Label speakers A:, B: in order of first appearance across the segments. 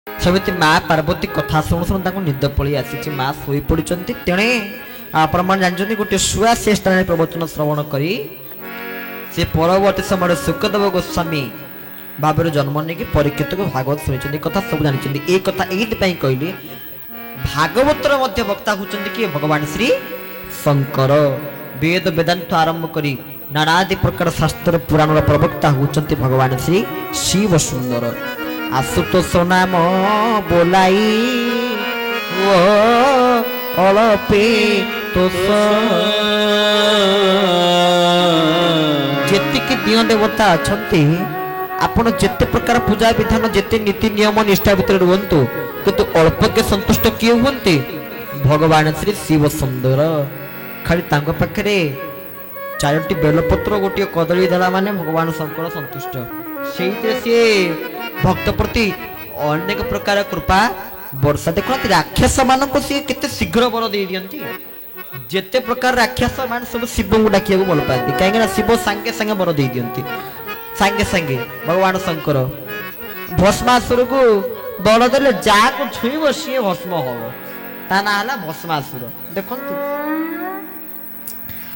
A: ସେମିତି ମା ପାର୍ବତୀ କଥା ଶୁଣୁ ଶୁଣୁ ନିଦ ପଳେଇ ଆସିଛି। ମା ଶୋଇ ପଡ଼ିଛନ୍ତି। ତେଣେ ଆପଣମାନେ ଜାଣିଛନ୍ତି ଗୋଟିଏ ଶୁଆ ସେ ସ୍ଥାନରେ ପ୍ରବଚନ ଶ୍ରବଣ କରି ସେ ପରବର୍ତ୍ତୀ ସମୟରେ ସୁଖଦେବ ଗୋସ୍ୱାମୀ ଭାବରେ ଜନ୍ମ ନେଇକି ପରୀକ୍ଷିତକୁ ଭାଗବତ ଶୁଣିଛନ୍ତି। କଥା ସବୁ ଜାଣିଛନ୍ତି। ଏ କଥା ଏଇଥିପାଇଁ କହିଲି ଭାଗବତର ମଧ୍ୟ ବକ୍ତା ହେଉଛନ୍ତି କିଏ? ଭଗବାନ ଶ୍ରୀ ଶଙ୍କର। ବେଦ ବେଦାନ୍ତ ଆରମ୍ଭ କରି ନାନାଦି ପ୍ରକାର ଶାସ୍ତ୍ର ପୁରାଣର ପ୍ରବକ୍ତା ହେଉଛନ୍ତି ଭଗବାନ ଶ୍ରୀ ଶିବ ସୁନ୍ଦର। ଆଶୁତୋଷ ନାମ ବୋଲାଇ ଓ ଅଳପେ ତୋଷ ଯେତିକି ଦିଅ ଦେବତା ଅଛନ୍ତି ଆପଣ ଯେତେ ପ୍ରକାର ପୂଜା ବିଧାନ ଯେତେ ନୀତି ନିୟମ ନିଷ୍ଠା ଭିତରେ ରୁହନ୍ତୁ କିନ୍ତୁ ଅଳ୍ପକେ ସନ୍ତୁଷ୍ଟ କିଏ ହୁଅନ୍ତି? ଭଗବାନ ଶ୍ରୀ ଶିବ ସୁନ୍ଦର। ଖାଲି ତାଙ୍କ ପାଖରେ 4ଟି ବେଲପତ୍ର ଗୋଟିଏ କଦଳୀ ଦେଲା ମାନେ ଭଗବାନ ଶଙ୍କର ସନ୍ତୁଷ୍ଟ। ସେଇଥିରେ ସିଏ ଭକ୍ତ ପ୍ରତି ଅନେକ ପ୍ରକାର କୃପା ବର୍ଷା। ଦେଖନ୍ତି ରାକ୍ଷସ ମାନଙ୍କୁ ସିଏ କେତେ ଶୀଘ୍ର ବର ଦେଇ ଦିଅନ୍ତି। ଯେତେ ପ୍ରକାର ରାକ୍ଷସ ମାନେ ସବୁ ଶିବଙ୍କୁ ଡାକିବାକୁ ଭଲ ପାଆନ୍ତି କାହିଁକିନା ଶିବ ସାଙ୍ଗେ ସାଙ୍ଗେ ବର ଦେଇ ଦିଅନ୍ତି। ସାଙ୍ଗେ ସାଙ୍ଗେ ଭଗବାନ ଶଙ୍କର ଭସ୍ମାସୁରକୁ ବଳ ଦେଲେ ଯାହାକୁ ଛୁଇଁବ ସିଏ ଭସ୍ମ ହବ। ତା ନାଁ ହେଲା ଭସ୍ମାସୁର। ଦେଖନ୍ତୁ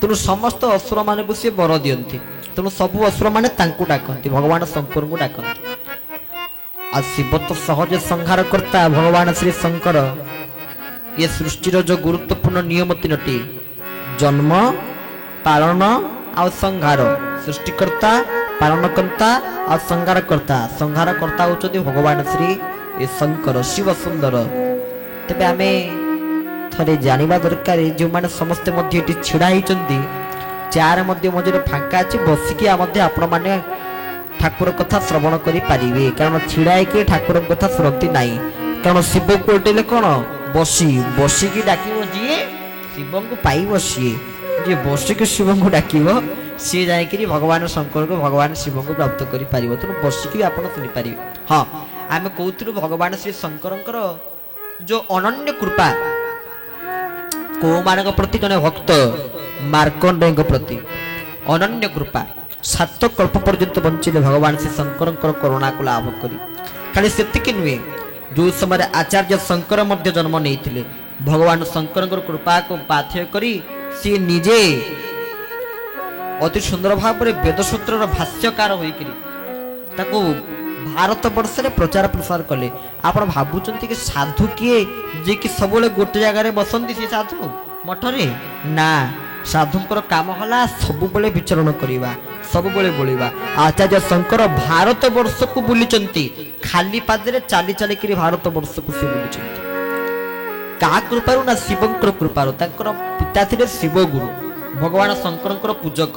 A: ତେଣୁ ସମସ୍ତ ଅସୁର ମାନଙ୍କୁ ସିଏ ବର ଦିଅନ୍ତି। ତେଣୁ ସବୁ ଅସୁର ମାନେ ତାଙ୍କୁ ଡାକନ୍ତି ଭଗବାନ ଶଙ୍କରଙ୍କୁ ଡାକନ୍ତି। ଆଉ ଶିବ ତ ସହଜ ସଂହାର କର୍ତ୍ତା ଭଗବାନ ଶ୍ରୀ ଶଙ୍କର। ଏ ସୃଷ୍ଟିର ଯୋଉ ଗୁରୁତ୍ୱପୂର୍ଣ୍ଣ ନିୟମ 3ଟି ଜନ୍ମ ପାଳନ ଆଉ ସଂହାର। ସୃଷ୍ଟିକର୍ତ୍ତା ପାଳନକର୍ତ୍ତା ଆଉ ସଂହାରକର୍ତ୍ତା। ସଂହାରକର୍ତ୍ତା ହେଉଛନ୍ତି ଭଗବାନ ଶ୍ରୀ ଶଙ୍କର ଶିବ ସୁନ୍ଦର। ତେବେ ଆମେ ଥରେ ଜାଣିବା ଦରକାର ଯେଉଁମାନେ ସମସ୍ତେ ମଧ୍ୟ ଏଠି ଛିଡ଼ା ହେଇଛନ୍ତି ଚାର ମଧ୍ୟ ମଝିରେ ଫାଙ୍କା ଅଛି ବସିକି ମଧ୍ୟ ଆପଣମାନେ ଠାକୁର କଥା ଶ୍ରବଣ କରିପାରିବେ। କାରଣ ଛିଡ଼ା ହେଇକି ଠାକୁରଙ୍କ କଥା ଶୁଣନ୍ତି ନାହିଁ। କାରଣ ଶିବକୁ ଓଲଟେଇଲେ କ'ଣ ବସିକି ଡାକିବ ଯିଏ ଶିବଙ୍କୁ ପାଇବ ସିଏ। ଯିଏ ବସିକି ଶିବଙ୍କୁ ଡାକିବ ସିଏ ଯାଇକିରି ଭଗବାନ ଶଙ୍କରଙ୍କୁ ଭଗବାନ ଶିବଙ୍କୁ ପ୍ରାପ୍ତ କରିପାରିବ। ତେଣୁ ବସିକି ଆପଣ ଶୁଣିପାରିବେ। ହଁ ଆମେ କହୁଥିଲୁ ଭଗବାନ ଶ୍ରୀ ଶଙ୍କରଙ୍କର ଯୋଉ ଅନନ୍ୟ କୃପା କୋଉମାନଙ୍କ ପ୍ରତି? ଜଣେ ଭକ୍ତ ମାର୍କଣ୍ଡେୟଙ୍କ ପ୍ରତି ଅନନ୍ୟ କୃପା। 7 କଳ୍ପ ପର୍ଯ୍ୟନ୍ତ ବଞ୍ଚିଲେ ଭଗବାନ ଶ୍ରୀ ଶଙ୍କରଙ୍କର କରୁଣାକୁ ଲାଭ କରି। ଖାଲି ସେତିକି ନୁହେଁ ଯେଉଁ ସମୟରେ ଆଚାର୍ଯ୍ୟ ଶଙ୍କର ମଧ୍ୟ ଜନ୍ମ ନେଇଥିଲେ ଭଗବାନ ଶଙ୍କରଙ୍କର କୃପାକୁ ବାଧ୍ୟ କରି ସିଏ ନିଜେ ଅତି ସୁନ୍ଦର ଭାବରେ ବେଦସୂତ୍ରର ଭାଷ୍ୟକାର ହୋଇକରି ତାକୁ ଭାରତ ବର୍ଷରେ ପ୍ରଚାର ପ୍ରସାର କଲେ। ଆପଣ ଭାବୁଛନ୍ତି କି ସାଧୁ କିଏ ଯିଏକି ସବୁବେଳେ ଗୋଟେ ଜାଗାରେ ବସନ୍ତି ସେ ସାଧୁ ମଠରେ? ନା, ସାଧୁଙ୍କର କାମ ହେଲା ସବୁବେଳେ ବିଚରଣ କରିବା, ସବୁବେଳେ ବୋଳିବା। ଆଚାର୍ଯ୍ୟ ଶଙ୍କର ଭାରତ ବର୍ଷକୁ ବୁଲିଛନ୍ତି। ଖାଲି ପାଦରେ ଚାଲି ଚାଲିକିରି ଭାରତ ବର୍ଷକୁ ସେ ବୁଲିଛନ୍ତି। କାହା କୃପାରୁ? ନା ଶିବଙ୍କର କୃପାରୁ। ତାଙ୍କର ପିତା ଥିଲେ ଶିବଗୁରୁ ଭଗବାନ ଶଙ୍କରଙ୍କର ପୂଜକ।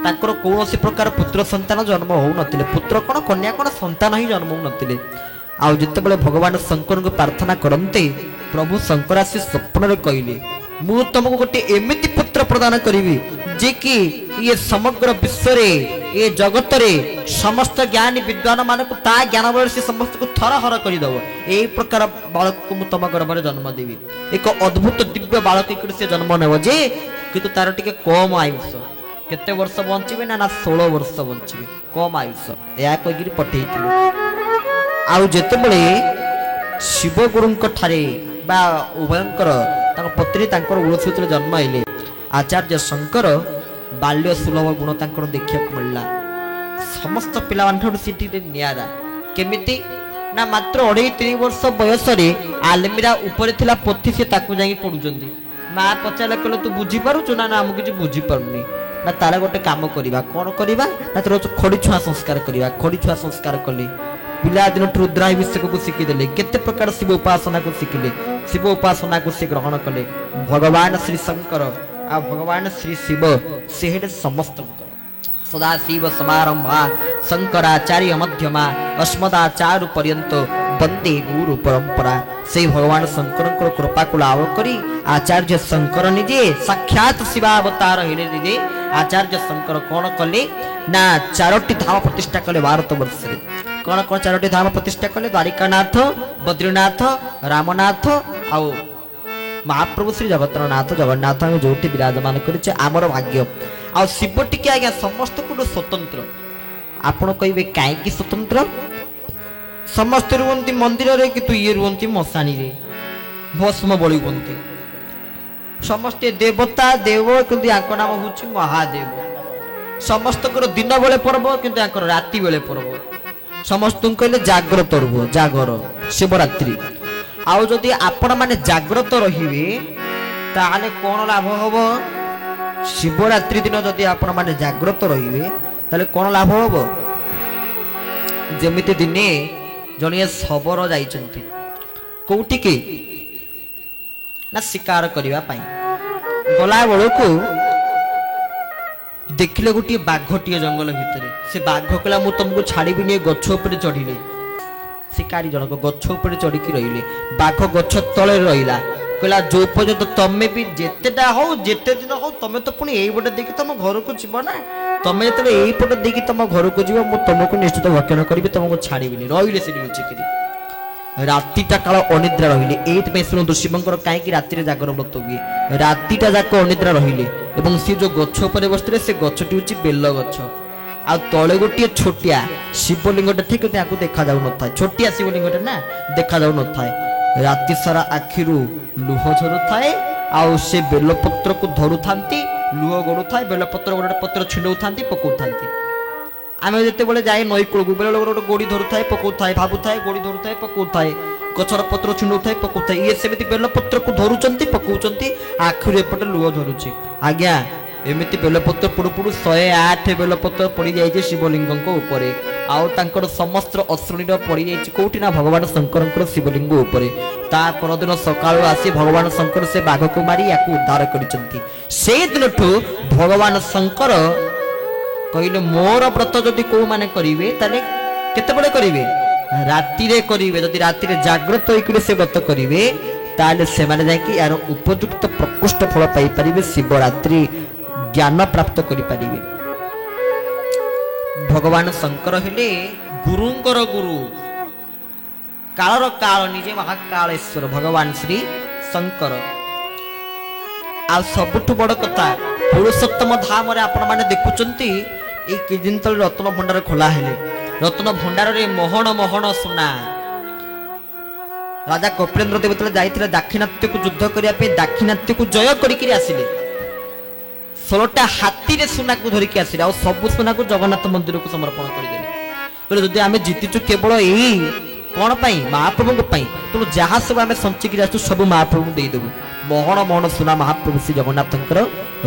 A: ତାଙ୍କର କୌଣସି ପ୍ରକାର ପୁତ୍ର ସନ୍ତାନ ଜନ୍ମ ହେଉନଥିଲେ। ପୁତ୍ର କ'ଣ କନ୍ୟା କ'ଣ ସନ୍ତାନ ହିଁ ଜନ୍ମ ହେଉନଥିଲେ। ଆଉ ଯେତେବେଳେ ଭଗବାନ ଶଙ୍କରଙ୍କୁ ପ୍ରାର୍ଥନା କରନ୍ତେ ପ୍ରଭୁ ଶଙ୍କର ଆସି ସ୍ୱପ୍ନରେ କହିଲେ ମୁଁ ତମକୁ ଗୋଟେ ଏମିତି ପୁତ୍ର ପ୍ରଦାନ କରିବି ଯେ କି ଇଏ ସମଗ୍ର ବିଶ୍ୱରେ ଏ ଜଗତରେ ସମସ୍ତ ଜ୍ଞାନୀ ବିଦ୍ୱାନ ମାନଙ୍କୁ ତା ଜ୍ଞାନ ବଳରେ ସେ ସମସ୍ତଙ୍କୁ ଥରହର କରିଦେବ। ଏଇ ପ୍ରକାର ବାଳକକୁ ମୁଁ ତମ ଗର୍ଭରେ ଜନ୍ମ ଦେବି। ଏକ ଅଦ୍ଭୁତ ଦିବ୍ୟ ବାଳକ ସେ ଜନ୍ମ ନେବ ଯେ କିନ୍ତୁ ତାର ଟିକେ କମ ଆୟୁଷ। କେତେ ବର୍ଷ ବଞ୍ଚିବେ? ନା 16 ବର୍ଷ ବଞ୍ଚିବେ, କମ ଆୟୁଷ। ଏହା କହିକିରି ପଠେଇଥିଲେ। ଆଉ ଯେତେବେଳେ ଶିବଗୁରୁଙ୍କ ଠାରେ ବା ଉଭୟଙ୍କର ତାଙ୍କ ପତ୍ନୀ ତାଙ୍କର ଉଳସୂତ୍ରରେ ଜନ୍ମ ହେଲେ ଆଚାର୍ଯ୍ୟ ଶଙ୍କର ବାଲ୍ୟ ସୁଲଭ ଗୁଣ ତାଙ୍କର ଦେଖିବାକୁ ମିଳିଲା। ସମସ୍ତ ପିଲାମାନଙ୍କଠୁ ସେ ଟିକେ ନିଆରା। କେମିତି? ନା ମାତ୍ର 2.5-3 ବର୍ଷ ବୟସରେ ଆଲମିରା ଉପରେ ଥିଲା ପୋଥି ସେ ତାକୁ ଯାଇକି ପଢୁଛନ୍ତି। ମା ପଚାରିଲା କହିଲେ ତୁ ବୁଝିପାରୁଛୁ? ନା ନା ମୁଁ କିଛି ବୁଝିପାରୁନି। ନା ତାର ଗୋଟେ କାମ କରିବା। କ'ଣ କରିବା? ନା ତୋର ଖଡ଼ି ଛୁଆଁ ସଂସ୍କାର କରିବା। ଖଡ଼ି ଛୁଆଁ ସଂସ୍କାର କଲେ। ପିଲାଦିନଠୁ ରୁଦ୍ରାଭିଷେକକୁ ଶିଖିଦେଲେ। କେତେ ପ୍ରକାର ଶିବ ଉପାସନାକୁ ଶିଖିଲେ। ଶିବ ଉପାସନାକୁ ସେ ଗ୍ରହଣ କଲେ। ଭଗବାନ ଶ୍ରୀ ଶଙ୍କର ଆଉ ଭଗବାନ ଶ୍ରୀ ଶିବ ସେ ହେଲେ ସମସ୍ତଙ୍କର। ସଦାଶିବ ସମାରମ୍ଭା ଶଙ୍କରାଚାର୍ଯ୍ୟ ମଧ୍ୟମା ଅସ୍ମଦାଚାର୍ଯ୍ୟ ପର୍ଯ୍ୟନ୍ତ ବନ୍ଦେ ଗୁରୁ ପରମ୍ପରା। ସେଇ ଭଗବାନ ଶଙ୍କରଙ୍କର କୃପାକୁ ଲାଭ କରି ଆଚାର୍ଯ୍ୟ ଶଙ୍କର ନିଜେ ସାକ୍ଷାତ ଶିବାବତାର ହେଲେ। ନିଜେ ଆଚାର୍ଯ୍ୟ ଶଙ୍କର କ'ଣ କଲେ? ନା 4ଟି ଧାମ ପ୍ରତିଷ୍ଠା କଲେ ଭାରତ ବର୍ଷରେ। କ'ଣ କ'ଣ 4ଟି ଧାମ ପ୍ରତିଷ୍ଠା କଲେ? ଦ୍ୱାରିକାନାଥ, ବଦ୍ରୀନାଥ, ରାମନାଥ ଆଉ ମହାପ୍ରଭୁ ଶ୍ରୀ ଜଗତରନାଥ। ଜଗନ୍ନାଥ ଆମେ ଯୋଉଠି ବିରାଜମାନ କରିଛେ ଆମର ଭାଗ୍ୟ। ଆଉ ଶିବ ଟିକେ ଆଜ୍ଞା ସମସ୍ତଙ୍କଠୁ ସ୍ୱତନ୍ତ୍ର। ଆପଣ କହିବେ କାହିଁକି ସ୍ୱତନ୍ତ୍ର? ସମସ୍ତେ ରୁହନ୍ତି ମନ୍ଦିରରେ କିନ୍ତୁ ଇଏ ରୁହନ୍ତି ମଶାଣିରେ ଭସ୍ମ ବଳି ହୁଅନ୍ତି। ସମସ୍ତେ ଦେବତା ଦେବ କିନ୍ତୁ ୟାଙ୍କ ନାମ ହେଉଛି ମହାଦେବ। ସମସ୍ତଙ୍କର ଦିନ ବେଳେ ପର୍ବ କିନ୍ତୁ ୟାଙ୍କର ରାତି ବେଳେ ପର୍ବ। ସମସ୍ତଙ୍କୁ କହିଲେ ଜାଗ୍ରତ ରୁହ ଜାଗର ଶିବରାତ୍ରି। ଆଉ ଯଦି ଆପଣ ମାନେ ଜାଗ୍ରତ ରହିବେ ତାହେଲେ କଣ ଲାଭ ହବ? ଶିବରାତ୍ରି ଦିନ ଯଦି ଆପଣ ମାନେ ଜାଗ୍ରତ ରହିବେ ତାହେଲେ କଣ ଲାଭ ହବ? ଯେମିତି ଦିନେ ଜଣିଏ ଶବର ଯାଇଛନ୍ତି କୋଉଠିକି ନା ଶିକାର କରିବା ପାଇଁ। ଗଲା ବେଳକୁ ଦେଖିଲେ ଗୋଟିଏ ବାଘଟିଏ ଜଙ୍ଗଲ ଭିତରେ। ସେ ବାଘ କହିଲା ମୁଁ ତମକୁ ଛାଡ଼ିବିନି ଏ ଗଛ ଉପରେ ଚଢ଼ିଲେ। ଶିକାରୀ ଜଣକ ଗଛ ଉପରେ ଚଢ଼ିକି ରହିଲେ। ବାଘ ଗଛ ତଳେ ରହିଲା। କହିଲା ଯୋଉ ପର୍ଯ୍ୟନ୍ତ ତମେ ବି ଯେତେଟା ହଉ ଯେତେ ଦିନ ହଉ ତମେ ତ ପୁଣି ଏଇପଟେ ଦେଇକି ତମ ଘରକୁ ଯିବ ନା। ତମେ ଯେତେବେଳେ ଏଇପଟେ ଦେଇକି ତମ ଘରକୁ ଯିବ ମୁଁ ତମକୁ ନିଶ୍ଚିତ ଭକ୍ଷଣ କରିବି, ତମକୁ ଛାଡ଼ିବିନି। ରହିଲେ ସେଠି ଲୁଚିକିରି ରାତିଟା କାଳ ଅନିଦ୍ରା ରହିଲେ। ଏଇଥିପାଇଁ ଶୁଣନ୍ତୁ ଶିବଙ୍କର କାହିଁକି ରାତିରେ ଜାଗର ବ୍ରତ ହୁଏ। ରାତିଟା ଯାକ ଅନିଦ୍ରା ରହିଲେ ଏବଂ ସେ ଯୋଉ ଗଛ ଉପରେ ବସିଥିଲେ ସେ ଗଛଟି ହେଉଛି ବେଲ ଗଛ। ଆଉ ତଳେ ଗୋଟିଏ ଛୋଟିଆ ଶିବଲିଙ୍ଗଟେ ଠିକ ତାକୁ ଦେଖାଯାଉନଥାଏ। ଛୋଟିଆ ଶିବଲିଙ୍ଗଟେ ନା ଦେଖାଯାଉନଥାଏ। ରାତି ସାରା ଆଖିରୁ ଲୁହ ଝରୁଥାଏ। ଆଉ ସେ ବେଲପତ୍ରକୁ ଧରୁଥାନ୍ତି, ଲୁହ ଗଡୁଥାଏ। ବେଲପତ୍ର ଗୋଟେ ପତ୍ର ଛିଣ୍ଡଉଥାନ୍ତି ପକଉଥାନ୍ତି। ଆମେ ଯେତେବେଳେ ଯାଏ ନଈ କୂଳକୁ ବେଳେ ଗୋଟେ ଗୋଡ଼ି ଧରୁଥାଏ ପକଉଥାଏ, ଭାବୁଥାଏ ଗୋଡ଼ି ଧରୁଥାଏ ପକଉଥାଏ, ଗଛର ପତ୍ର ଛିଣ୍ଡଉଥାଏ ପକଉଥାଏ। ଇଏ ସେମିତି ବେଲପତ୍ରକୁ ଧରୁଛନ୍ତି ପକଉଛନ୍ତି, ଆଖିରୁ ଏପଟେ ଲୁହ ଝରୁଛି। ଆଜ୍ଞା ଏମିତି ବେଲପତ୍ର ପଡୁ ପଡୁ 108 ବେଲପତ୍ର ପଡ଼ିଯାଇଛି ଶିବଲିଙ୍ଗଙ୍କ ଉପରେ। ଆଉ ତାଙ୍କର ସମସ୍ତ ଅଶ୍ରୁଣୀର ପଡ଼ିଯାଇଛି କୋଉଠି ନା ଭଗବାନ ଶଙ୍କରଙ୍କର ଶିବଲିଙ୍ଗ ଉପରେ। ତା ପରଦିନ ସକାଳୁ ଆସି ଭଗବାନ ଶଙ୍କର ସେ ବାଘକୁ ମାରି ୟାକୁ ଉଦ୍ଧାର କରିଛନ୍ତି। ସେଇ ଦିନଠୁ ଭଗବାନ ଶଙ୍କର କହିଲେ ମୋର ବ୍ରତ ଯଦି କୋଉମାନେ କରିବେ ତାହେଲେ କେତେବେଳେ କରିବେ? ରାତିରେ କରିବେ। ଯଦି ରାତିରେ ଜାଗ୍ରତ ହେଇକି ସେ ବ୍ରତ କରିବେ ତାହେଲେ ସେମାନେ ଯାଇକି ଏହାର ଉପଯୁକ୍ତ ପ୍ରକୃଷ୍ଟ ଫଳ ପାଇପାରିବେ, ଶିବରାତ୍ରି ଜ୍ଞାନ ପ୍ରାପ୍ତ କରିପାରିବେ। ଭଗବାନ ଶଙ୍କର ହେଲେ ଗୁରୁଙ୍କର ଗୁରୁ, କାଳର କାଳ ନିଜେ ମହାକାଳେଶ୍ୱର ଭଗବାନ ଶ୍ରୀ ଶଙ୍କର। ଆଉ ସବୁଠୁ ବଡ କଥା ପୁରୁଷୋତ୍ତମ ଧାମରେ ଆପଣ ମାନେ ଦେଖୁଛନ୍ତି ଏଇ କିଛି ଦିନ ତଳେ ରତ୍ନ ଭଣ୍ଡାର ଖୋଲା ହେଲେ। ରତ୍ନ ଭଣ୍ଡାରରେ ମହଣ ମହଣ ସୁନା। ରାଜା କପିଳେନ୍ଦ୍ର ଦେବ ଯେତେବେଳେ ଯାଇଥିଲେ ଦାକ୍ଷିଣାତ୍ୟକୁ ଯୁଦ୍ଧ କରିବା ପାଇଁ ଦାକ୍ଷିଣାତ୍ୟକୁ ଜୟ କରିକି ଆସିଲେ। 16ଟା ହାତୀରେ ସୁନାକୁ ଧରିକି ଆସିଲେ। ଆଉ ସବୁ ସୁନାକୁ ଜଗନ୍ନାଥ ମନ୍ଦିରକୁ ସମର୍ପଣ କରିଦେଲେ। କହିଲେ ଯଦି ଆମେ ଜିତିଛୁ କେବଳ ଏଇ କଣ ପାଇଁ? ମହାପ୍ରଭୁଙ୍କ ପାଇଁ। ତେଣୁ ଯାହା ସବୁ ଆମେ ସଞ୍ଚିକିରି ଆସିଛୁ ସବୁ ମହାପ୍ରଭୁଙ୍କୁ ଦେଇଦେବୁ। ମହଣ ମହଣ ସୁନା ମହାପ୍ରଭୁ ଶ୍ରୀ ଜଗନ୍ନାଥଙ୍କର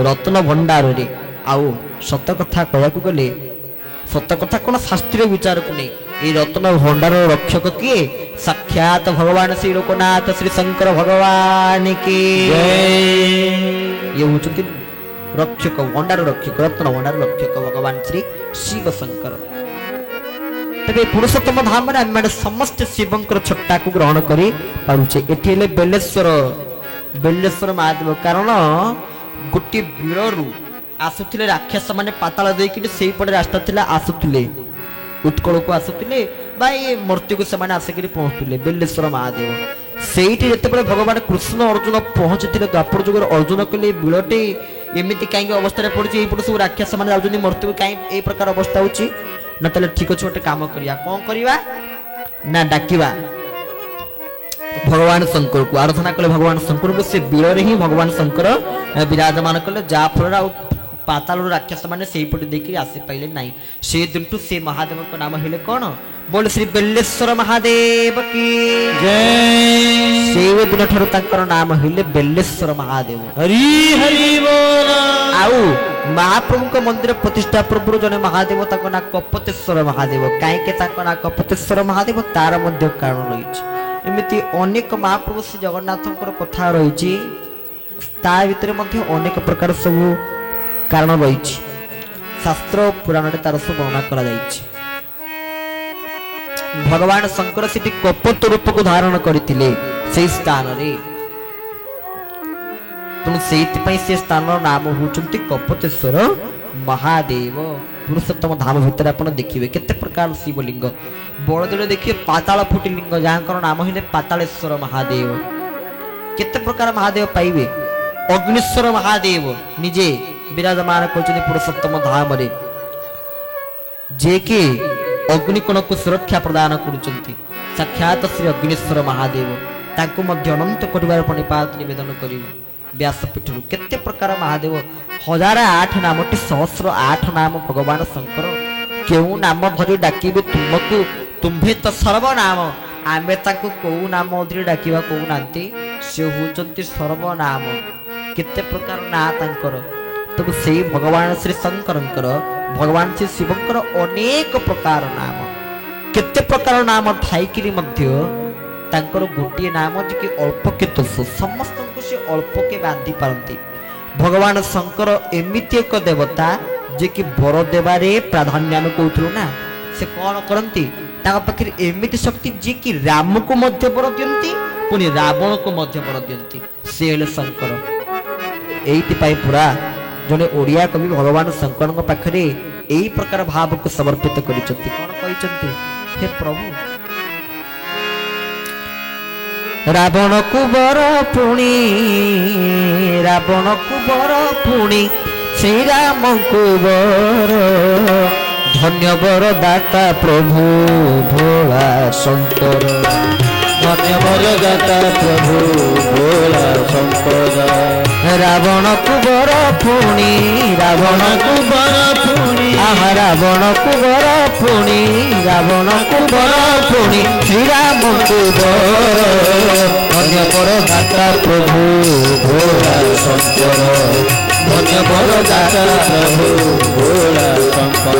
A: ରତ୍ନ ଭଣ୍ଡାରରେ। ଆଉ ସତ କଥା କହିବାକୁ ଗଲେ ସତ କଥା କଣ ଶାସ୍ତ୍ରୀୟ ବିଚାରକୁ ନେଇ এই রত্ন ভণ্ডারর রক্ষক কিয়ে? সাক্ষাৎ ভগবান শ্রী লোকনাথ শ্রী শঙ্কর ভগবান কি ইয়ে হচ্ছেন রক্ষক, ভণ্ডার রক্ষক, রত্ন ভণ্ডার রক্ষক ভগবান শ্রী শিব শঙ্কর। তবে পুরুষোত্তম ধামরে আমি মানে সমস্ত শিবঙ্কর ছটাকু গ্রহণ করে পারুছে। এটি হলে বেলেশ্বর, বেলেশ্বর মহাদেব। কারণ গোটিয়ে বিড়রু আসুলে রাক্ষস মানে পাতাল ଦେଇକି ସେଇପଟେ ରାସ୍ତା ଥିଲା ଆସୁଥିଲେ ଉତ୍କଳକୁ ଆସୁଥିଲେ ବା ଏ ମୂର୍ତ୍ତିକୁ ସେମାନେ ଆସିକିରି ପହଞ୍ଚୁଥିଲେ ବେଲେଶ୍ୱର ମହାଦେବ। ସେଇଠି ଯେତେବେଳେ ଭଗବାନ କୃଷ୍ଣ ଅର୍ଜୁନ ପହଞ୍ଚିଥିଲେ ଦ୍ୱାପର ଯୁଗରେ ଅର୍ଜୁନ କହିଲେ ବିଳଟି ଏମିତି କାହିଁକି ଅବସ୍ଥାରେ ପଡ଼ିଛି, ଏଇପଟେ ସବୁ ରାକ୍ଷସ ମାନେ ଯାଉଛନ୍ତି ମୂର୍ତ୍ତିକୁ କାହିଁକି ଏଇ ପ୍ରକାର ଅବସ୍ଥା ହେଉଛି? ନା ତାହେଲେ ଠିକ ଅଛି ଗୋଟେ କାମ କରିବା। କ'ଣ କରିବା ନା ଡାକିବା ଭଗବାନ ଶଙ୍କରକୁ, ଆରାଧନା କଲେ ଭଗବାନ ଶଙ୍କରକୁ। ସେ ବିଳରେ ହିଁ ଭଗବାନ ଶଙ୍କର ବିରାଜମାନ କଲେ, ଯାହା ଫଳରେ ଆଉ ପାତାଳରୁ ରାକ୍ଷସ ମାନେ ସେଇପଟେ ଦେଇକି ଆସିପାରିଲେ ନାହିଁ। ସେ ଦିନଠୁ ସେ ମହାଦେବଙ୍କ ନାମ ହେଲେ କ'ଣ? ବୋଲ ଶ୍ରୀ ବେଲେଶ୍ୱର ମହାଦେବ କି ଜୟ। ସେଇ ଦିନ ଠାରୁ ତାଙ୍କର ନାମ ହେଲେ ବେଲେଶ୍ୱର ମହାଦେବ। ହରି ହରି ବୋଲ। ଆଉ ମହାପ୍ରଭୁଙ୍କ ମନ୍ଦିର ପ୍ରତିଷ୍ଠା ପୂର୍ବରୁ ଜଣେ ମହାଦେବ ତାଙ୍କ ନାଁ କପତେଶ୍ୱର ମହାଦେବ। କାହିଁକି ତାଙ୍କ ନାଁ କପତେଶ୍ୱର ମହାଦେବ? ତାର ମଧ୍ୟ କାରଣ ରହିଛି। ଏମିତି ଅନେକ ମହାପ୍ରଭୁ ଶ୍ରୀ ଜଗନ୍ନାଥଙ୍କର କଥା ରହିଛି, ତା ଭିତରେ ମଧ୍ୟ ଅନେକ ପ୍ରକାର ସବୁ କାରଣ ରହିଛି। ଶାସ୍ତ୍ର ପୁରାଣରେ ତାର ସବୁ ବର୍ଣ୍ଣନା କରାଯାଇଛି। ଭଗବାନ ଶଙ୍କର ସେଠି କପୋତ ରୂପକୁ ଧାରଣ କରିଥିଲେ ସେଇ ସ୍ଥାନରେ। ତେଣୁ ସେଇଥିପାଇଁ ସେ ସ୍ଥାନର ନାମ ହେଉଛନ୍ତି କପୋତେଶ୍ୱର ମହାଦେବ। ପୁରୁଷୋତ୍ତମ ଧାମ ଭିତରେ ଆପଣ ଦେଖିବେ କେତେ ପ୍ରକାର ଶିବଲିଙ୍ଗ। ବଳଦେବରେ ଦେଖିବେ ପାତାଳ ଫୁଟି ଲିଙ୍ଗ, ଯାହାଙ୍କର ନାମ ହେଲେ ପାତାଳେଶ୍ୱର ମହାଦେବ। କେତେ ପ୍ରକାର ମହାଦେବ ପାଇବେ। ଅଗ୍ନିଶ୍ୱର ମହାଦେବ ନିଜେ ବିରାଜମାନ କରୁଛନ୍ତି ପୁରୁଷୋତ୍ତମ ଧାମରେ, ଯିଏକି ଅଗ୍ନିକୋଣକୁ ସୁରକ୍ଷା ପ୍ରଦାନ କରୁଛନ୍ତି। साक्षात श्री अग्निश्वर महादेव तांको मध्य अनंत कोटिबार प्रणिपात निवेदन करिवु व्यासपीठरु केते प्रकार महादेव 1008 नामटी 1008 नाम भगवान शंकर केउ नाम धरि डाकिबे तुमको तुम्भे तो सर्वनाम आमे ताको को नाम धरि डाकिबा को नांती से होचंती सर्वनाम केते प्रकार ना तांकर तब से भगवान श्री शंकरंकर भगवान श्री शिवंकर अनेक प्रकार नाम केते प्रकार नाम थाइकिरी मध्य तांकर गोटे नाम जे कि अल्प के दोष समस्त को से अल्प के बांधी पारंती भगवान शंकर एमिति एक देवता जे कि वर देवारे प्राधान्य कहथुलु ना से कौन करंती ताका पाखरे एमिति शक्ति जे कि राम को मध्य वर दियंती पुनी रावण को मध्य वर दियंती से हेले शंकर एइति पाई पूरा जने ओडिया कवि भगवान शंकर पाखरे एई प्रकार भाव को समर्पित करिसंती कोन कहिसंती हे प्रभु रावण कुबर पुणी श्री राम कुबर धन्य बर दाता प्रभु भोला शंकर धन्य बर दाता प्रभु भोला शंकर रावण कुबर पुणी आहा रावण कुबर पुणी श्री राम कुबर धन्य बर दाता प्रभु भोला शंकर धन्य बर दाता प्रभु भोला शंकर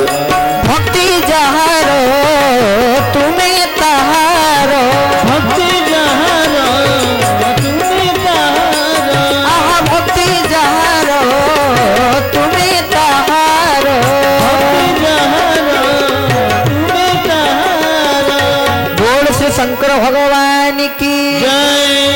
A: भक्ति जहार तुम्हें तहार भक्ति जहार तुम्हें तहार आहा भक्ति जहार तुम्हें तहार भक्ति जहार तुम्हें तहार बोल से शंकर भगवान की जय।